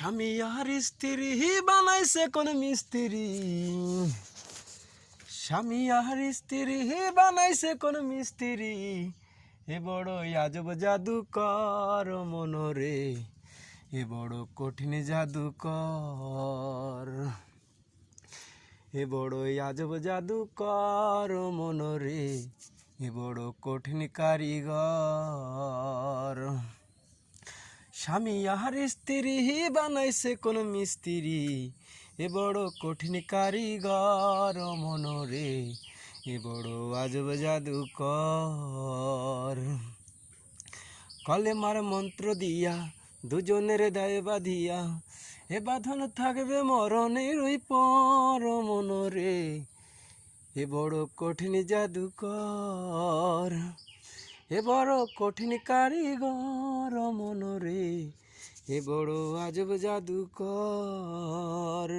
স্বামী আর স্ত্রী বানাইছে কোন মিস্ত্রি, স্বামী আর স্ত্রী বানাইছে কোন মিস্ত্রি, এ বড় আজব জাদুকর মনরে, এ বড় কঠিন জাদুকর, এ বড় আজব জাদুকর মনরে, এ বড় কঠিন কারিগর। স্বামী আর স্ত্রী বানাইছে কোন মিস্ত্রি, এ বড় কঠিন কারিগর মনরে, এ বড় আজব জাদুকর। কলেমার মন্ত্র দিয়া দুজনের দায় বাঁধিয়া, এ বাঁধন থাকবে মরণের ওই পর মনরে, এ বড় কঠিন জাদুকর, এ বড় কঠিন কারিগর মনরে, এ বড় আজব জাদুকর।